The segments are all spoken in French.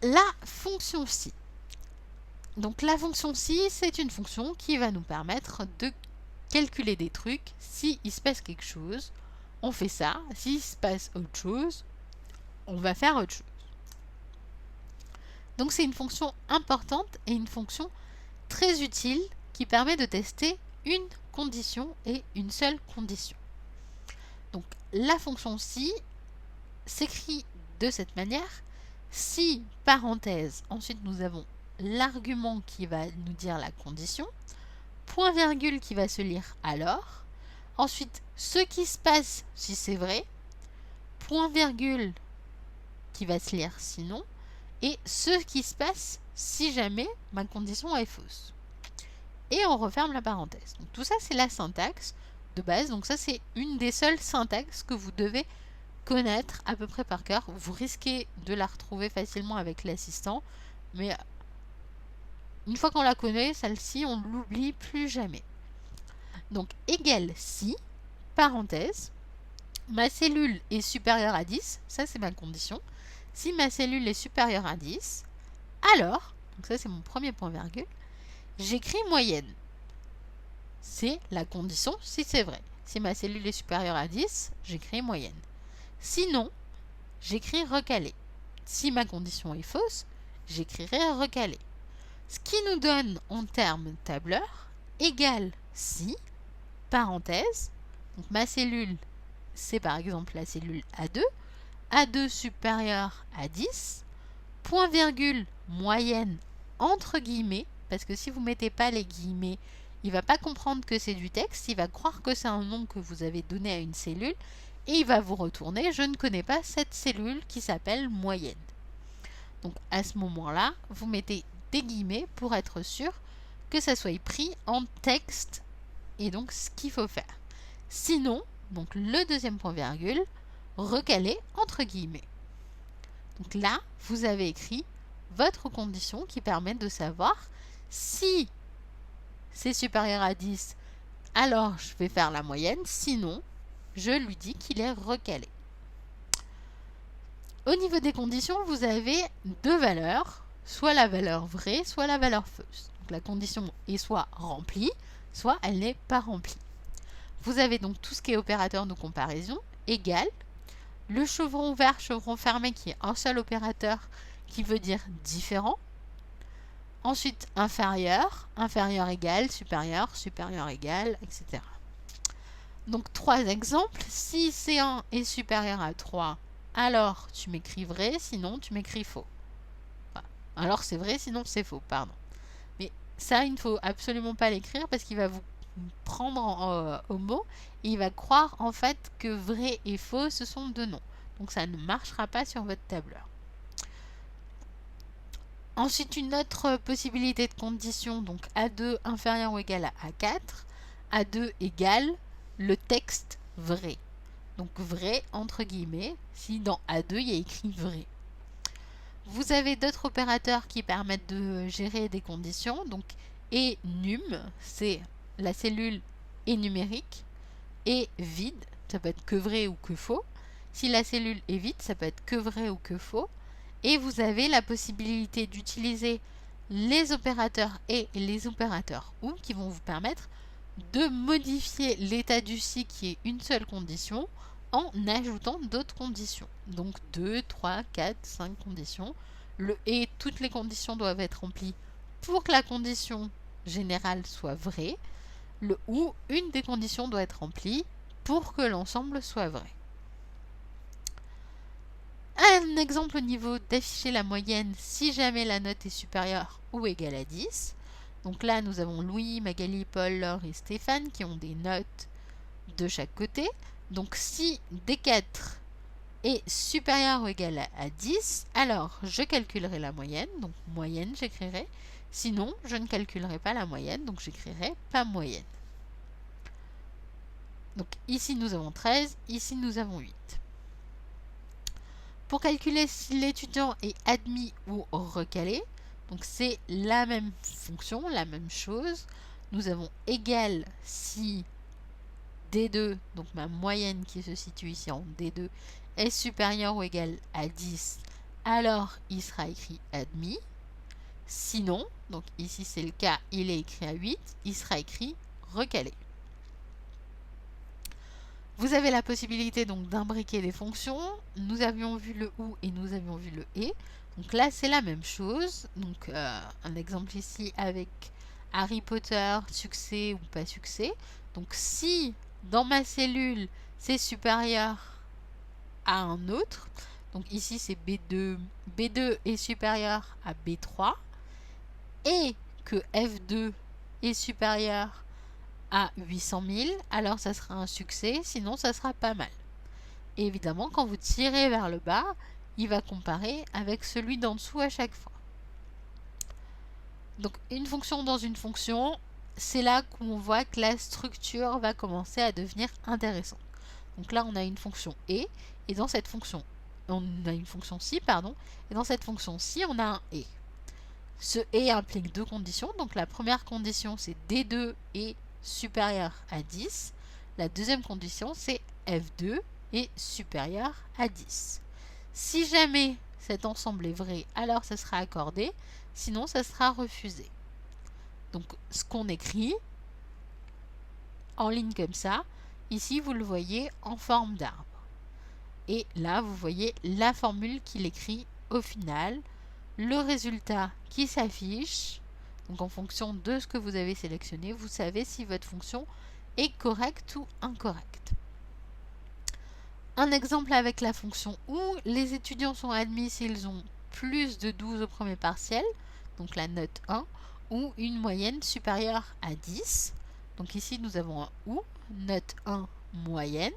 la fonction si. Donc la fonction si, c'est une fonction qui va nous permettre de calculer des trucs. Si il se passe quelque chose, on fait ça. S'il se passe autre chose, on va faire autre chose. Donc c'est une fonction importante et une fonction très utile qui permet de tester une condition et une seule condition. Donc la fonction si s'écrit de cette manière. Si, parenthèse, ensuite nous avons l'argument qui va nous dire la condition, point virgule qui va se lire alors, ensuite ce qui se passe si c'est vrai, point virgule qui va se lire sinon, et ce qui se passe si jamais ma condition est fausse. Et on referme la parenthèse. Donc tout ça c'est la syntaxe de base, donc ça c'est une des seules syntaxes que vous devez connaître à peu près par cœur. Vous risquez de la retrouver facilement avec l'assistant, mais une fois qu'on la connaît, celle-ci, on ne l'oublie plus jamais. Donc, égale si, parenthèse, ma cellule est supérieure à 10, ça c'est ma condition. Si ma cellule est supérieure à 10, alors, donc ça c'est mon premier point virgule, j'écris moyenne. C'est la condition si c'est vrai. Si ma cellule est supérieure à 10, j'écris moyenne. Sinon, j'écris recalé. Si ma condition est fausse, j'écrirai recalé. Ce qui nous donne en termes tableur égale si, parenthèse, donc ma cellule, c'est par exemple la cellule A2, A2 supérieur à 10, point virgule moyenne entre guillemets, parce que si vous ne mettez pas les guillemets, il ne va pas comprendre que c'est du texte, il va croire que c'est un nom que vous avez donné à une cellule, et il va vous retourner « je ne connais pas cette cellule qui s'appelle moyenne ». Donc à ce moment-là, vous mettez des guillemets pour être sûr que ça soit pris en texte et donc ce qu'il faut faire. Sinon, donc le deuxième point virgule, recaler entre guillemets. Donc là, vous avez écrit votre condition qui permet de savoir si c'est supérieur à 10, alors je vais faire la moyenne, sinon je lui dis qu'il est recalé. Au niveau des conditions, vous avez deux valeurs, soit la valeur vraie, soit la valeur fausse. Donc la condition est soit remplie, soit elle n'est pas remplie. Vous avez donc tout ce qui est opérateur de comparaison, égal, le chevron ouvert, chevron fermé qui est un seul opérateur qui veut dire différent. Ensuite inférieur, inférieur égal, supérieur, supérieur égal, etc. Donc 3 exemples. Si C1 est supérieur à 3, alors tu m'écris vrai, sinon tu m'écris faux. Enfin, alors c'est vrai, sinon c'est faux, pardon. Mais ça, il ne faut absolument pas l'écrire parce qu'il va vous prendre au mot et il va croire en fait que vrai et faux, ce sont deux noms. Donc ça ne marchera pas sur votre tableur. Ensuite, une autre possibilité de condition, donc A2 inférieur ou égal à A4, A2 égale le texte vrai. Donc vrai entre guillemets, si dans A2 il y a écrit vrai. Vous avez d'autres opérateurs qui permettent de gérer des conditions. Donc enum, c'est la cellule est numérique, et vide, ça peut être que vrai ou que faux. Si la cellule est vide, ça peut être que vrai ou que faux. Et vous avez la possibilité d'utiliser les opérateurs et les opérateurs ou qui vont vous permettre de modifier l'état du si qui est une seule condition en ajoutant d'autres conditions. Donc 2, 3, 4, 5 conditions. Le et, toutes les conditions doivent être remplies pour que la condition générale soit vraie. Le ou, une des conditions doit être remplie pour que l'ensemble soit vrai. Un exemple au niveau d'afficher la moyenne si jamais la note est supérieure ou égale à 10. Donc là, nous avons Louis, Magali, Paul, Laure et Stéphane qui ont des notes de chaque côté. Donc si D4 est supérieur ou égal à 10, alors je calculerai la moyenne. Donc moyenne, j'écrirai. Sinon, je ne calculerai pas la moyenne, donc j'écrirai pas moyenne. Donc ici, nous avons 13, ici, nous avons 8. Pour calculer si l'étudiant est admis ou recalé, donc c'est la même fonction, la même chose. Nous avons égal si D2, donc ma moyenne qui se situe ici en D2, est supérieure ou égale à 10. alors il sera écrit admis. Sinon, donc ici c'est le cas, il est écrit à 8, il sera écrit recalé. Vous avez la possibilité donc d'imbriquer des fonctions. Nous avions vu le OU et nous avions vu le ET. Donc là, c'est la même chose. Donc un exemple ici avec Harry Potter, succès ou pas succès. Donc si dans ma cellule, c'est supérieur à un autre, donc ici c'est B2, B2 est supérieur à B3, et que F2 est supérieur à 800 000, alors ça sera un succès, sinon ça sera pas mal. Et évidemment, quand vous tirez vers le bas, il va comparer avec celui d'en dessous à chaque fois. Donc une fonction dans une fonction, c'est là qu'on voit que la structure va commencer à devenir intéressante. Donc là, on a une fonction et dans cette fonction, on a une fonction si, pardon, et dans cette fonction si, on a un et. Ce et implique deux conditions. Donc la première condition, c'est D2 est supérieur à 10. La deuxième condition, c'est F2 est supérieur à 10. Si jamais cet ensemble est vrai, alors ça sera accordé, sinon ça sera refusé. Donc ce qu'on écrit en ligne comme ça, ici vous le voyez en forme d'arbre. Et là vous voyez la formule qu'il écrit au final, le résultat qui s'affiche. Donc en fonction de ce que vous avez sélectionné, vous savez si votre fonction est correcte ou incorrecte. Un exemple avec la fonction où les étudiants sont admis s'ils ont plus de 12 au premier partiel, donc la note 1, ou une moyenne supérieure à 10. Donc ici nous avons un ou, note 1, moyenne,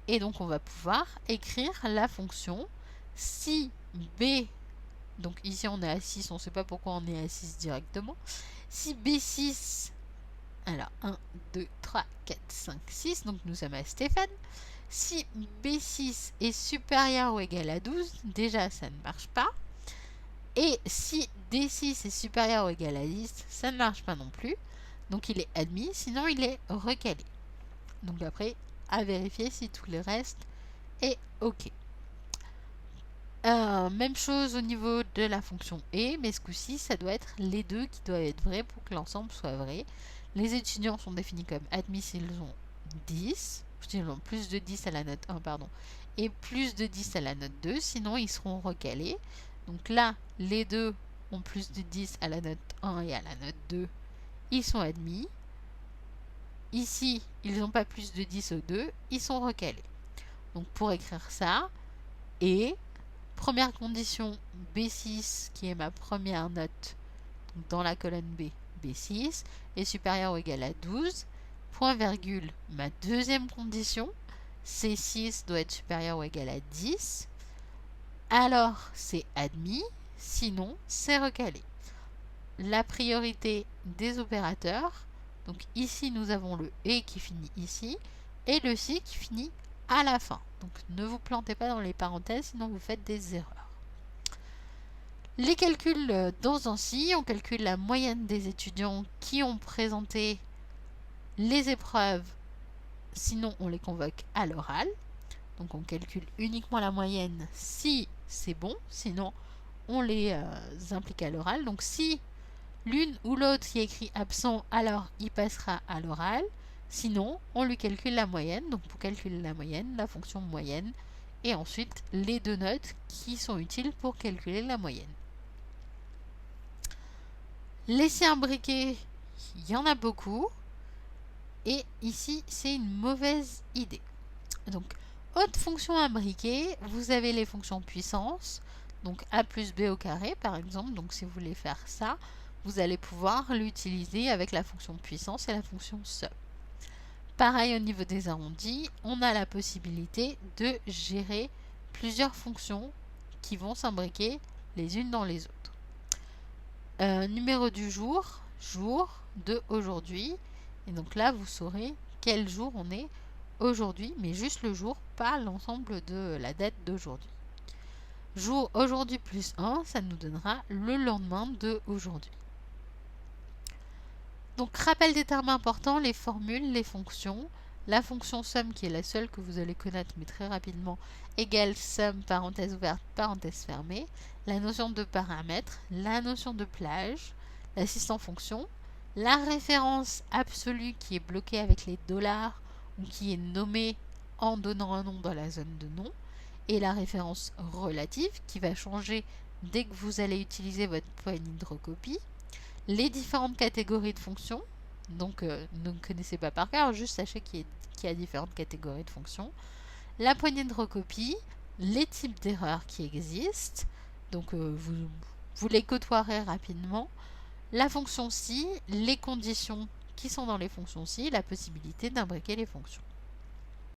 et donc on va pouvoir écrire la fonction si B, donc ici on est à 6, on ne sait pas pourquoi on est à 6 directement, si B6, alors 1, 2, 3, 4, 5, 6, donc nous sommes à Stéphane. Si B6 est supérieur ou égal à 12, déjà ça ne marche pas. Et si D6 est supérieur ou égal à 10, ça ne marche pas non plus. Donc il est admis, sinon il est recalé. Donc après, à vérifier si tout le reste est OK. Même chose au niveau de la fonction et, mais ce coup-ci, ça doit être les deux qui doivent être vrais pour que l'ensemble soit vrai. Les étudiants sont définis comme admis s'ils ont 10, s'ils ont plus de 10 à la note 1, pardon, et plus de 10 à la note 2, sinon ils seront recalés. Donc là, les deux ont plus de 10 à la note 1 et à la note 2, ils sont admis. Ici, ils n'ont pas plus de 10 aux 2, ils sont recalés. Donc pour écrire ça, et première condition, B6, qui est ma première note, donc dans la colonne B, B6, est supérieur ou égal à 12, point virgule, ma deuxième condition, C6 doit être supérieur ou égal à 10, alors c'est admis, sinon c'est recalé. La priorité des opérateurs, donc ici nous avons le et qui finit ici, et le si qui finit à la fin. Donc ne vous plantez pas dans les parenthèses, sinon vous faites des erreurs. Les calculs dans un si, on calcule la moyenne des étudiants qui ont présenté les épreuves, sinon on les convoque à l'oral. Donc on calcule uniquement la moyenne si c'est bon, sinon on les implique à l'oral. Donc si l'une ou l'autre y est écrit absent, alors il passera à l'oral. Sinon, on lui calcule la moyenne. Donc pour calculer la moyenne, la fonction moyenne, et ensuite les deux notes qui sont utiles pour calculer la moyenne. Laisser imbriquer, il y en a beaucoup. Et ici, c'est une mauvaise idée. Donc, autre fonction imbriquée, vous avez les fonctions puissance. Donc a plus b au carré, par exemple. Donc si vous voulez faire ça, vous allez pouvoir l'utiliser avec la fonction puissance et la fonction sum. Pareil au niveau des arrondis, on a la possibilité de gérer plusieurs fonctions qui vont s'imbriquer les unes dans les autres. Numéro du jour, jour de aujourd'hui. Et donc là, vous saurez quel jour on est aujourd'hui, mais juste le jour, pas l'ensemble de la date d'aujourd'hui. Jour aujourd'hui plus 1, ça nous donnera le lendemain de aujourd'hui. Donc, rappel des termes importants, les formules, les fonctions. la fonction sum qui est la seule que vous allez connaître mais très rapidement, égale sum parenthèse ouverte, parenthèse fermée, la notion de paramètre, la notion de plage, l'assistant fonction, la référence absolue qui est bloquée avec les dollars ou qui est nommée en donnant un nom dans la zone de nom, et la référence relative qui va changer dès que vous allez utiliser votre poignée de recopie, les différentes catégories de fonctions, donc ne connaissez pas par cœur, juste sachez qu'il y a différentes catégories de fonctions, la poignée de recopie, les types d'erreurs qui existent, donc vous les côtoierez rapidement, la fonction si, les conditions qui sont dans les fonctions si, la possibilité d'imbriquer les fonctions.